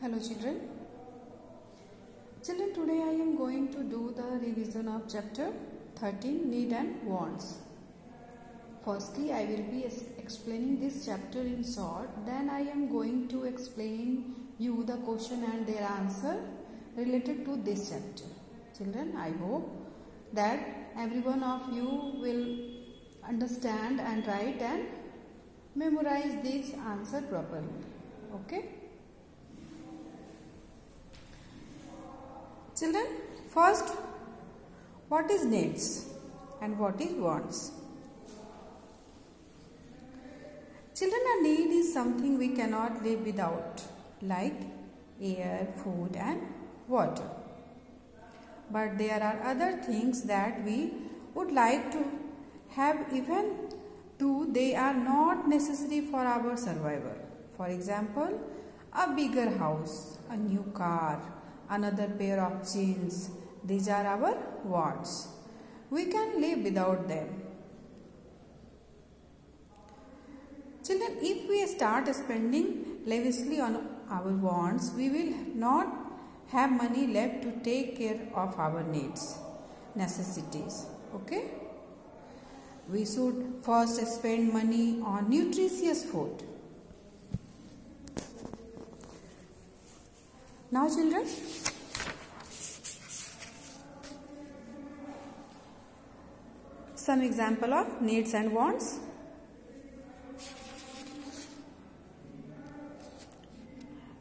Hello children. Children, today I am going to do the revision of chapter 13 Need and Wants. Firstly, I will be explaining this chapter in short. Then I am going to explain you the question and their answer related to this chapter. Children, I hope that every one of you will understand and write and memorize this answer properly. Okay? Children, first, what is needs and what is wants? Children, a need is something we cannot live without, like air, food and water. But there are other things that we would like to have even though they are not necessary for our survival. For example, a bigger house, a new car, another pair of jeans. These are our wants. We can live without them. Children, if we start spending lavishly on our wants, we will not have money left to take care of our needs, necessities. Okay? We should first spend money on nutritious food. Now children, some example of needs and wants.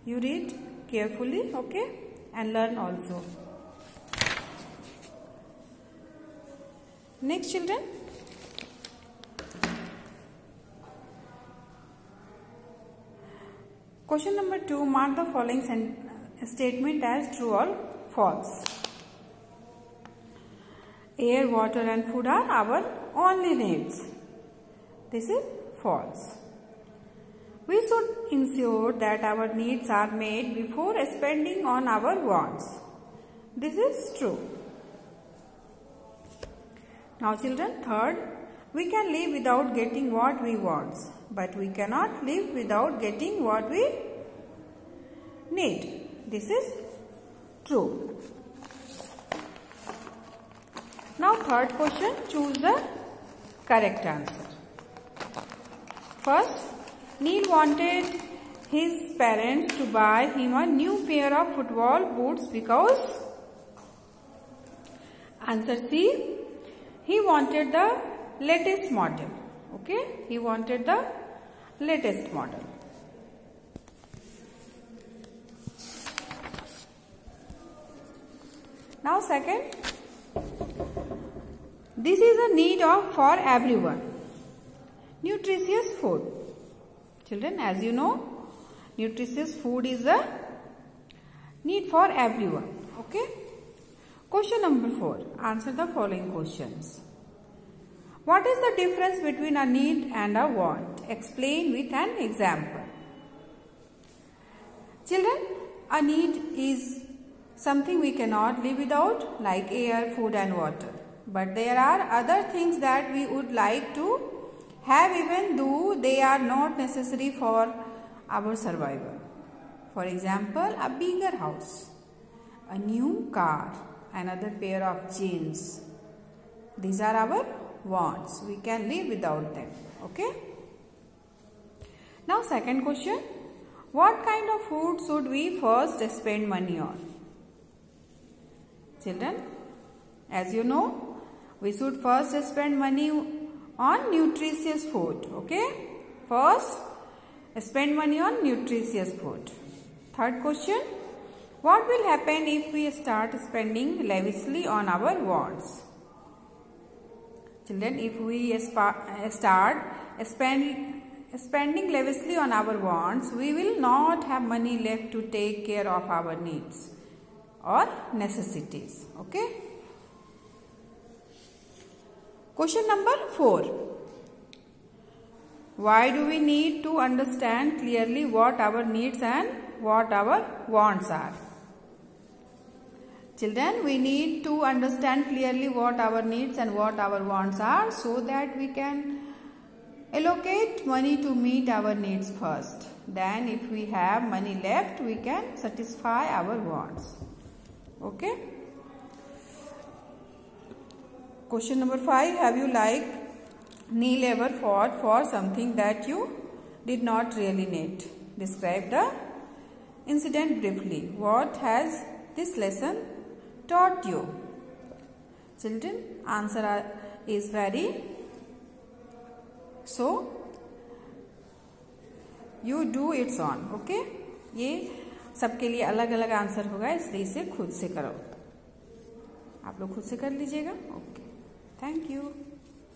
You read carefully, okay, and learn also. Next children, question number 2, mark the following statement as true or false. Air, water and food are our only needs. This is false. We should ensure that our needs are met before spending on our wants. This is true. Now children, third, we can live without getting what we want, but we cannot live without getting what we need. This is true. Now third question, choose the correct answer. First, Neil wanted his parents to buy him a new pair of football boots because answer C, he wanted the latest model. Okay, he wanted the latest model. Now second, this is a need for everyone. Nutritious food. Children, as you know, nutritious food is a need for everyone. Okay. Question number 4. Answer the following questions. What is the difference between a need and a want? Explain with an example. Children, a need is something we cannot live without, like air, food and water. But there are other things that we would like to have even though they are not necessary for our survival. For example, a bigger house, a new car, another pair of jeans. These are our wants. We can live without them. Okay? Now second question, what kind of food should we first spend money on? Children, as you know, we should first spend money on nutritious food. Okay? First, spend money on nutritious food. Third question, what will happen if we start spending lavishly on our wants? Children, if we start spending lavishly on our wants, we will not have money left to take care of our needs or necessities. Okay? Question number 4. Why do we need to understand clearly what our needs and what our wants are? Children, we need to understand clearly what our needs and what our wants are so that we can allocate money to meet our needs first. then if we have money left, we can satisfy our wants. Okay. Question number 5. Have you Neil ever fought for something that you did not really need? Describe the incident briefly. What has this lesson taught you? Children, answer is very. So you do its own. Okay. ये सबके लिए अलग अलग answer होगा, इसलिए इसे खुद से करो. आप लोग खुद से कर लीजिएगा. ओके. Thank you.